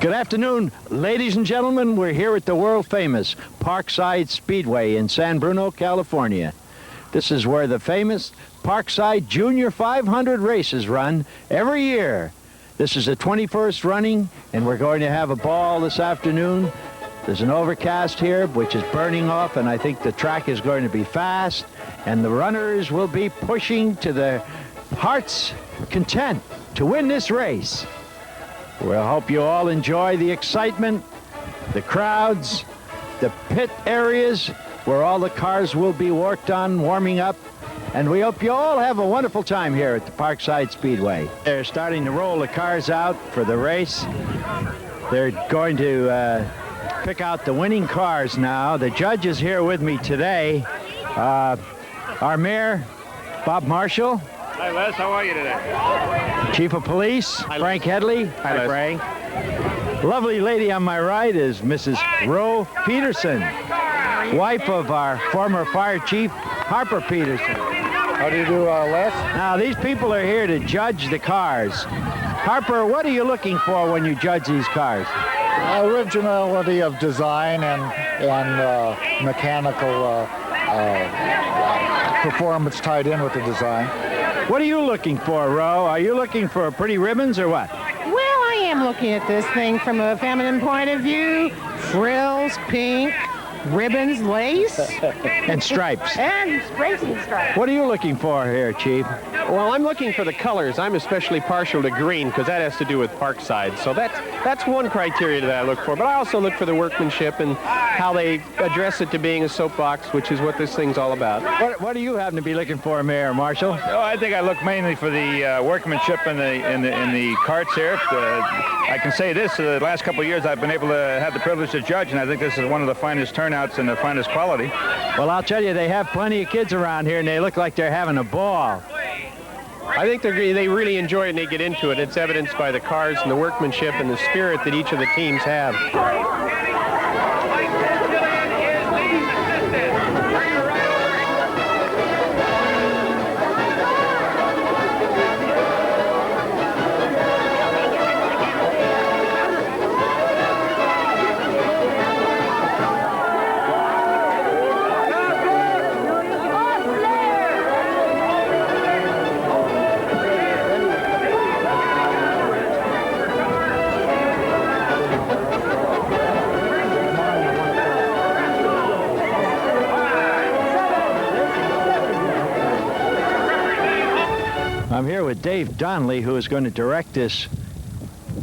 Good afternoon, ladies and gentlemen. We're here at the world-famous Parkside Speedway in San Bruno, California. This is where the famous Parkside Junior 500 races run every year. This is the 21st running, and we're going to have a ball this afternoon. There's an overcast here, which is burning off, and I think the track is going to be fast, and the runners will be pushing to their heart's content to win this race. We'll hope you all enjoy the excitement, the crowds, the pit areas where all the cars will be worked on, warming up, and we hope you all have a wonderful time here at the Parkside Speedway. They're starting to roll the cars out for the race. They're going to pick out the winning cars now. The judge is here with me today. Our mayor, Bob Marshall. Hi, Les. How are you today? Chief of Police, Hi, Frank Headley. Hi, Frank. Lovely lady on my right is Mrs. Roe Peterson, wife of our former fire chief, Harper Peterson. How do you do, Les? Now, these people are here to judge the cars. Harper, what are you looking for when you judge these cars? Originality of design and mechanical performance tied in with the design. What are you looking for, Ro? Are you looking for pretty ribbons or what? Well, I am looking at this thing from a feminine point of view. Frills, pink, ribbons, lace. And stripes. And racing stripes. What are you looking for here, Chief? Well, I'm looking for the colors. I'm especially partial to green because that has to do with Parkside. So that's one criteria that I look for. But I also look for the workmanship and how they address it to being a soapbox, which is what this thing's all about. What do you happen to be looking for, Mayor Marshall? Oh, I think I look mainly for the workmanship in the carts here. I can say this: the last couple of years, I've been able to have the privilege to judge, and I think this is one of the finest turnouts and the finest quality. Well, I'll tell you, they have plenty of kids around here, and they look like they're having a ball. I think they really enjoy it and they get into it. It's evidenced by the cars and the workmanship and the spirit that each of the teams have. I'm here with Dave Donnelly, who is going to direct this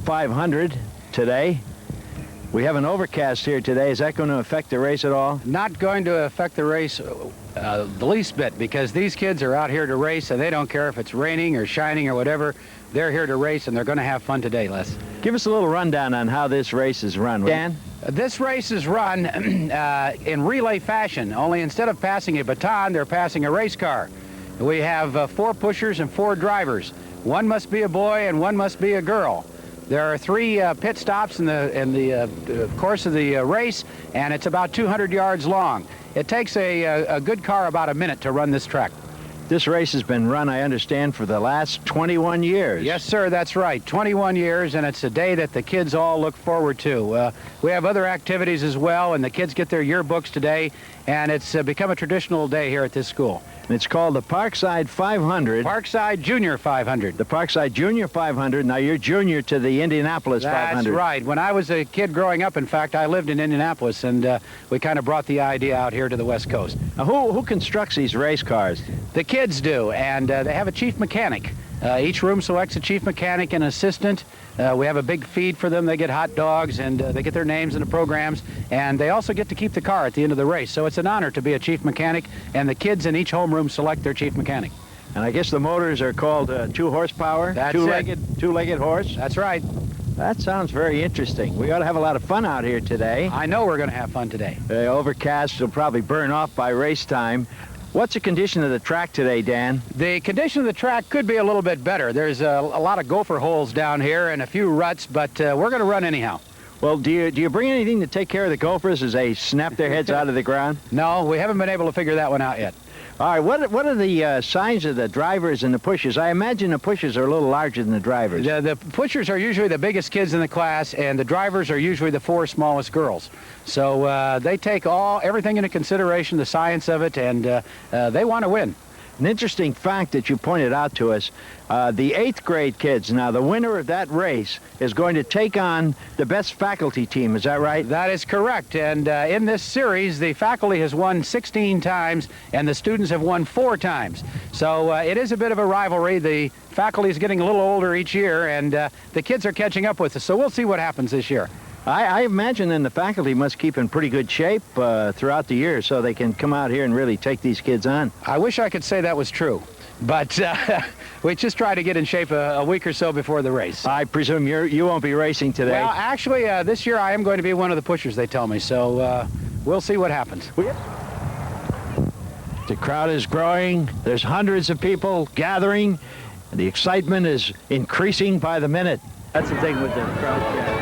500 today. We have an overcast here today. Is that going to affect the race at all? Not going to affect the race the least bit, because these kids are out here to race, and they don't care if it's raining or shining or whatever. They're here to race, and they're going to have fun today, Les. Give us a little rundown on how this race is run. Dan? This race is run in relay fashion, only instead of passing a baton, they're passing a race car. We have 4 pushers and 4 drivers. One must be a boy and one must be a girl. There are 3 pit stops in the course of the race, and it's about 200 yards long. It takes a good car about a minute to run this track. This race has been run, I understand, for the last 21 years. Yes, sir, that's right. 21 years, and it's a day that the kids all look forward to. We have other activities as well, and the kids get their yearbooks today, and it's become a traditional day here at this school. And it's called the Parkside 500. Parkside Junior 500. The Parkside Junior 500. Now, you're junior to the Indianapolis 500. That's right. When I was a kid growing up, in fact, I lived in Indianapolis, and we kind of brought the idea out here to the West Coast. Now, who constructs these race cars? The kids do, and they have a chief mechanic. Each room selects a chief mechanic and assistant. We have a big feed for them. They get hot dogs, and they get their names in the programs, and they also get to keep the car at the end of the race. So it's an honor to be a chief mechanic, and the kids in each homeroom select their chief mechanic. And I guess the motors are called 2 horsepower? That's two-legged horse? That's right. That sounds very interesting. We ought to have a lot of fun out here today. I know we're going to have fun today. The overcast will probably burn off by race time. What's the condition of the track today, Dan? The condition of the track could be a little bit better. There's a lot of gopher holes down here and a few ruts, but we're going to run anyhow. Well, do you bring anything to take care of the gophers as they snap their heads out of the ground? No, we haven't been able to figure that one out yet. All right, what are the signs of the drivers and the pushers? I imagine the pushers are a little larger than the drivers. The pushers are usually the biggest kids in the class, and the drivers are usually the 4 smallest girls. So they take everything into consideration, the science of it, and they want to win. An interesting fact that you pointed out to us, the 8th grade kids, now the winner of that race is going to take on the best faculty team, is that right? That is correct, and in this series, the faculty has won 16 times, and the students have won 4 times. So it is a bit of a rivalry. The faculty is getting a little older each year, and the kids are catching up with us, so we'll see what happens this year. I imagine then the faculty must keep in pretty good shape throughout the year so they can come out here and really take these kids on. I wish I could say that was true, but we just try to get in shape a week or so before the race. I presume you won't be racing today. Well, actually, this year I am going to be one of the pushers, they tell me, so we'll see what happens. The crowd is growing. There's hundreds of people gathering. And the excitement is increasing by the minute. That's the thing with the crowd gathering.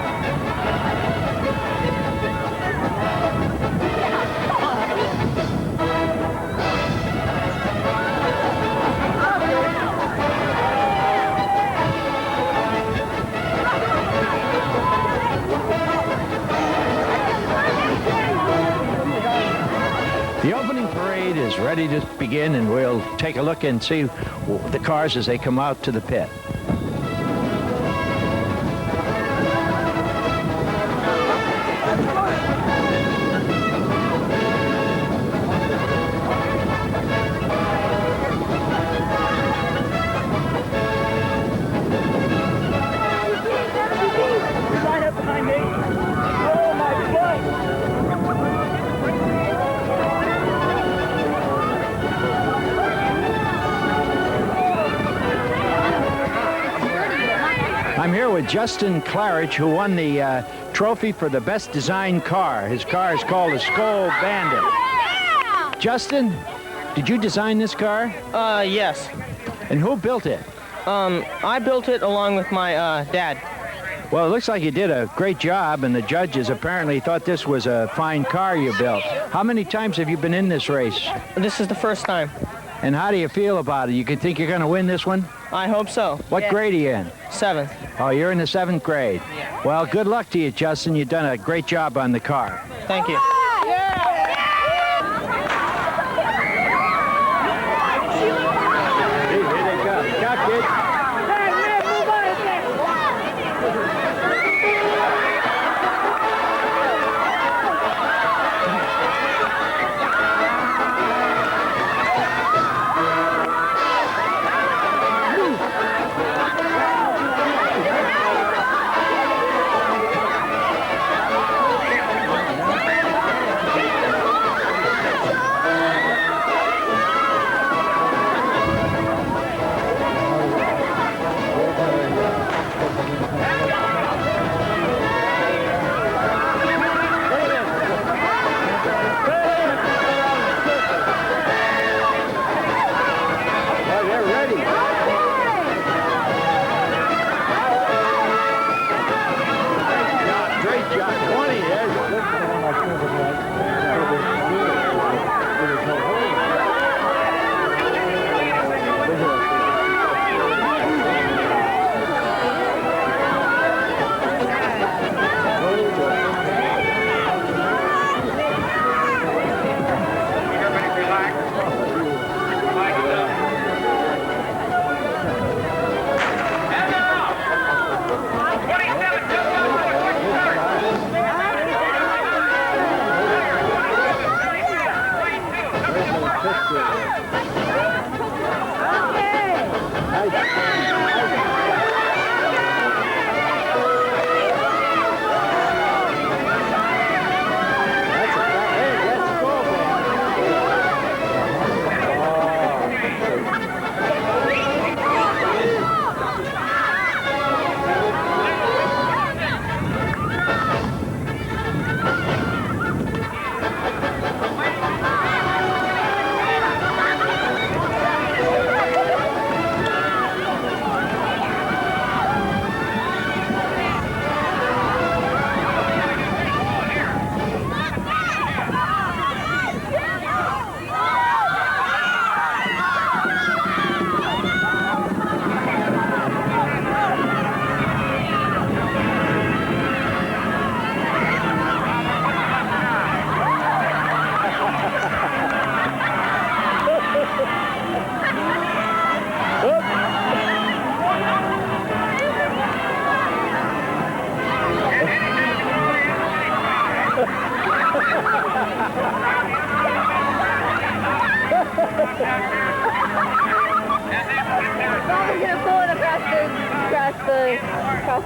The opening parade is ready to begin, and we'll take a look and see the cars as they come out to the pit. I'm here with Justin Claridge, who won the trophy for the best designed car. His car is called a Skull Bandit. Justin, did you design this car? Yes. And who built it? I built it along with my dad. Well, it looks like you did a great job, and the judges apparently thought this was a fine car you built. How many times have you been in this race? This is the first time. And how do you feel about it? You think you're going to win this one? I hope so. What grade are you in? 7th. Oh, you're in the 7th grade. Well, good luck to you, Justin. You've done a great job on the car. Thank you. Here they go. Look out, kids.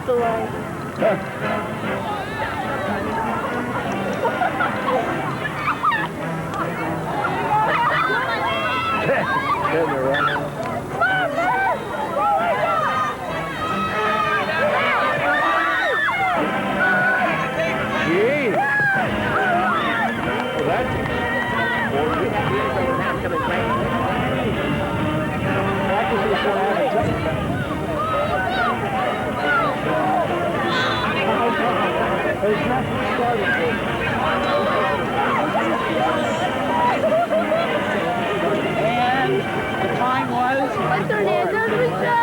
the way. And the time was... Mr. Hernandez, we go!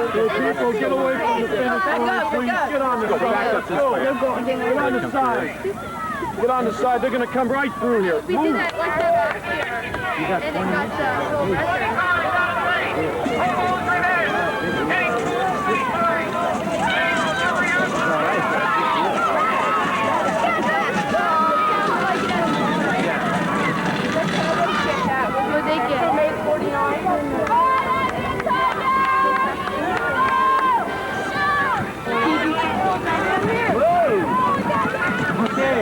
People, get away from the finish line, please. Get on the side. Let's go. Get on the side. Get on the side. They're going to come right through here. We did that like that last year. And it got real What they get? They made 49. Okay.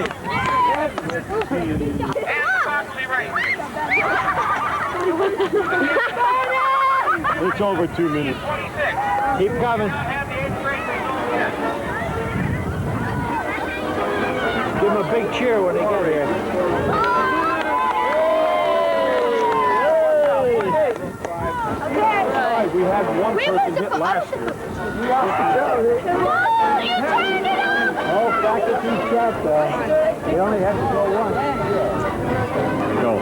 It's over 2 minutes. Keep coming. Give them a big cheer when they get here. We had one person hit last year. Oh, faculty shot, they only had to go once. Go.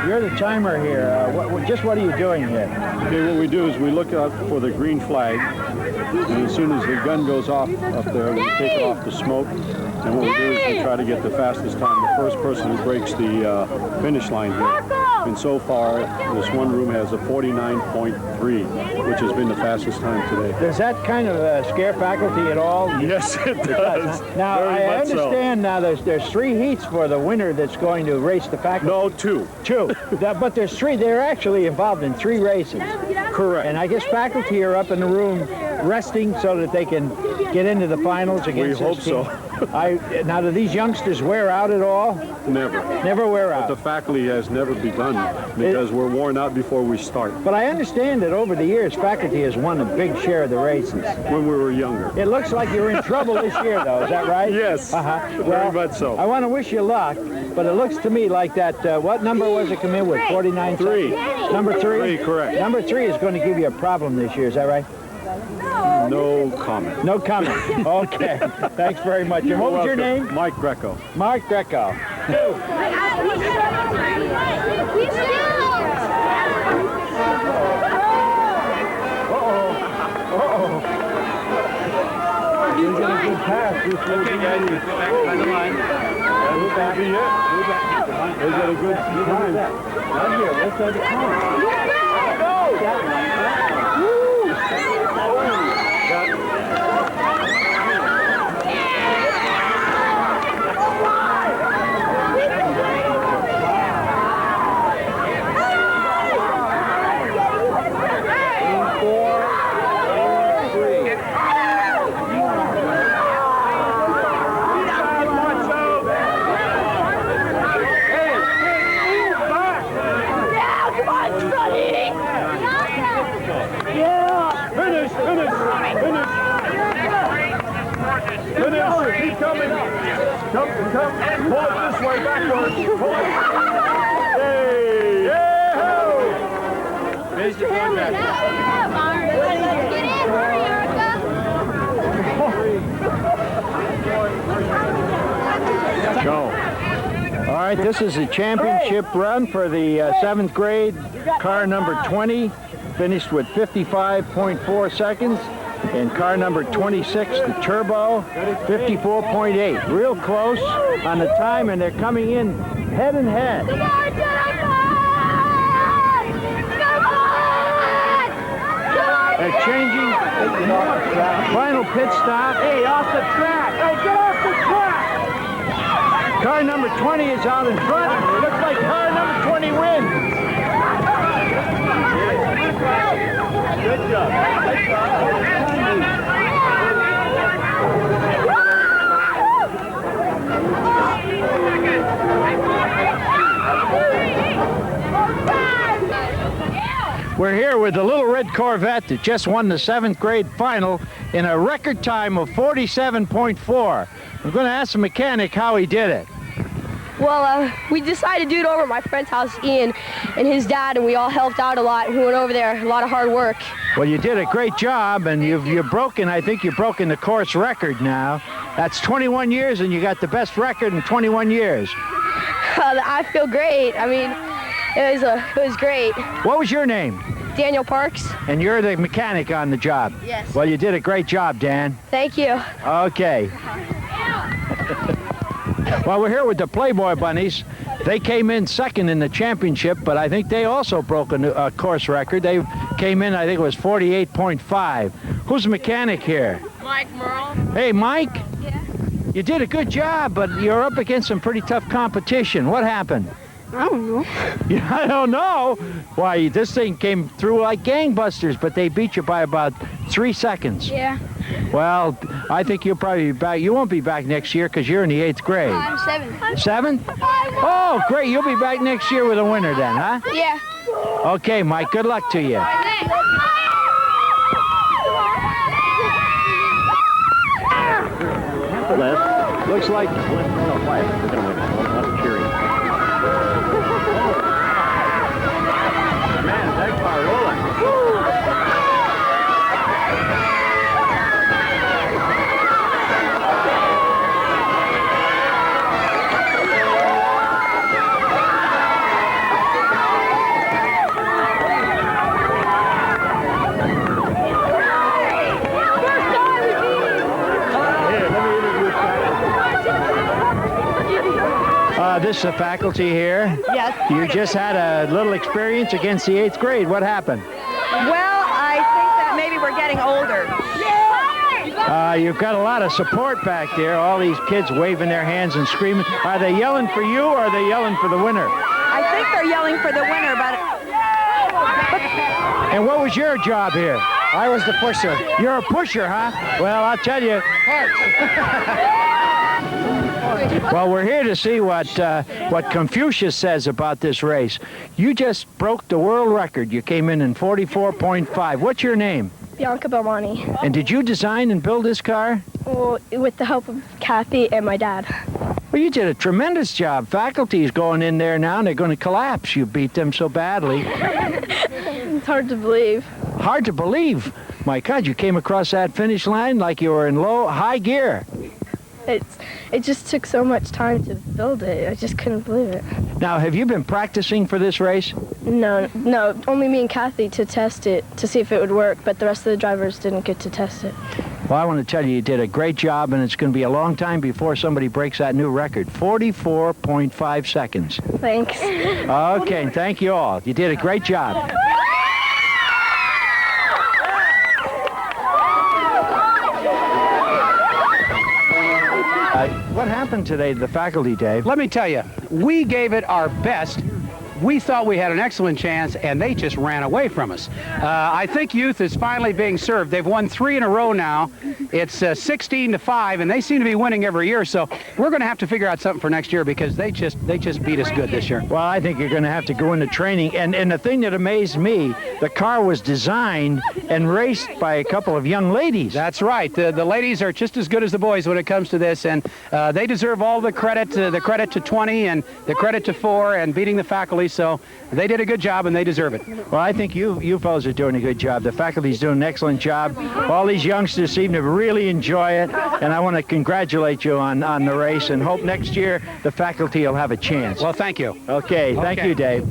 You're the timer here. What are you doing here? Okay, what we do is we look out for the green flag, and as soon as the gun goes off up there, we take it off the smoke, and what we do is we try to get the fastest time. The first person who breaks the finish line here. And so far, this one room has a 49.3, which has been the fastest time today. Does that kind of scare faculty at all? Yes, it does. Now, Very I much so. understand now there's 3 heats for the winner that's going to race the faculty. No, 2. 2. But there's 3. They're actually involved in 3 races. Correct. And I guess faculty are up in the room resting so that they can get into the finals against We hope this team. so. Now, do these youngsters wear out at all? Never. Never wear out. The faculty has never begun because we're worn out before we start. But I understand that over the years, faculty has won a big share of the races. When we were younger. It looks like you're in trouble this year, though. Is that right? Yes. Very much so. I want to wish you luck, but it looks to me like that, what number was it come in with? 49? 3. Number 3? 3, correct. Number 3 is going to give you a problem this year. Is that right? No comment. No comment. Okay. Thanks very much. And what was your name? Mike Greco. Mark Greco. He's got a good pass. Okay, guys, let's go back by the line. Move back. They got a good time. Right here. Let's have the Keep coming. Come. Pull it this way backwards. Pull it. Hey. Yeah. Raise your gun back. Get in, hurry, Erica. Go. All right, this is a championship run for the 7th grade. Car number 20 finished with 55.4 seconds. And car number 26, the Turbo, 54.8. Real close on the time, and they're coming in head and head. Come on, Jennifer! Come on! They're changing. Final pit stop. Hey, off the track. Hey, get off the track. Car number 20 is out in front. Looks like car number 20 wins. We're here with the little red Corvette that just won the 7th grade final in a record time of 47.4. I'm going to ask the mechanic how he did it. Well, we decided to do it over at my friend's house, Ian, and his dad, and we all helped out a lot. We went over there, a lot of hard work. Well, you did a great job, and you've broken, I think you've broken the course record now. That's 21 years, and you got the best record in 21 years. I feel great. I mean, it was great. What was your name? Daniel Parks. And you're the mechanic on the job? Yes. Well, you did a great job, Dan. Thank you. Okay. Well, we're here with the Playboy Bunnies. They came in second in the championship, but I think they also broke a course record. They came in, I think it was 48.5. Who's the mechanic here? Mike Merle. Hey, Mike. Yeah. You did a good job, but you're up against some pretty tough competition. What happened? I don't know. Yeah, I don't know. Why, this thing came through like gangbusters, but they beat you by about 3 seconds. Yeah. Well, I think you'll probably be back. You won't be back next year because you're in the 8th grade. I'm 7. 7th? Oh, great. You'll be back next year with a winner then, huh? Yeah. Okay, Mike. Good luck to you. Les? Looks like... No, quiet. We're going to win. A lot of cheering. Man, that car rolling. This is the faculty here. Yes. You just had a little experience against the 8th grade. What happened? Well, I think that maybe we're getting older. You've got a lot of support back there. All these kids waving their hands and screaming. Are they yelling for you or are they yelling for the winner? I think they're yelling for the winner, but... And what was your job here? I was the pusher. You're a pusher, huh? Well, I'll tell you. Well, we're here to see what Confucius says about this race. You just broke the world record. You came in 44.5. What's your name? Bianca Belmani. And did you design and build this car? Well, with the help of Kathy and my dad. Well, you did a tremendous job. Faculty's going in there now, and they're going to collapse. You beat them so badly. It's hard to believe. Hard to believe. My God, you came across that finish line like you were in high gear. It just took so much time to build it. I just couldn't believe it. Now, have you been practicing for this race? No, only me and Kathy to test it, to see if it would work, but the rest of the drivers didn't get to test it. Well, I want to tell you, you did a great job, and it's going to be a long time before somebody breaks that new record. 44.5 seconds. Thanks. Okay, thank you all. You did a great job. What happened today to the faculty, Dave? Let me tell you, we gave it our best. We thought we had an excellent chance, and they just ran away from us. I think youth is finally being served. They've won 3 in a row now. It's 16-5, and they seem to be winning every year. So we're going to have to figure out something for next year because they just beat us good this year. Well, I think you're going to have to go into training. And the thing that amazed me, the car was designed and raced by a couple of young ladies. That's right. The ladies are just as good as the boys when it comes to this, and they deserve all the credit to 20 and the credit to 4 and beating the faculty. So they did a good job, and they deserve it. Well, I think you fellows are doing a good job. The faculty's doing an excellent job. All these youngsters seem to really enjoy it, and I want to congratulate you on the race and hope next year the faculty will have a chance. Well, thank you. Okay, thank you, Dave.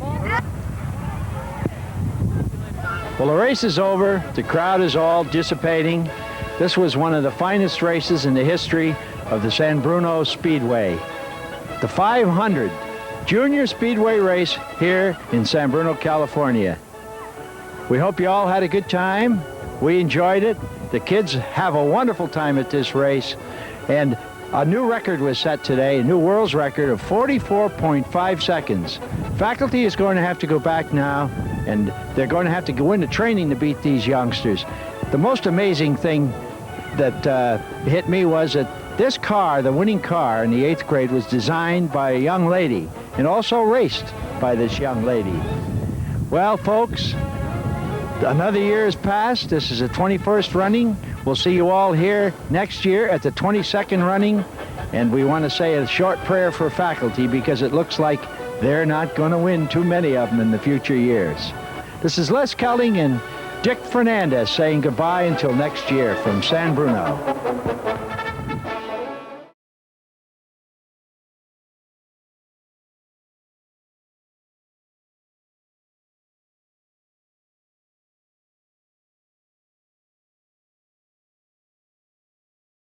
Well, the race is over. The crowd is all dissipating. This was one of the finest races in the history of the San Bruno Speedway. The 500 Junior Speedway race here in San Bruno, California. We hope you all had a good time. We enjoyed it. The kids have a wonderful time at this race. And a new record was set today, a new world's record of 44.5 seconds. Faculty is going to have to go back now, and they're going to have to go into training to beat these youngsters. The most amazing thing that hit me was that this car, the winning car in the 8th grade, was designed by a young lady and also raced by this young lady. Well, folks, Another year has passed. This is the 21st running. We'll see you all here next year at the 22nd running. And we want to say a short prayer for faculty because it looks like they're not going to win too many of them in the future years. This is Les Kelting and Dick Fernandez saying goodbye until next year from San Bruno.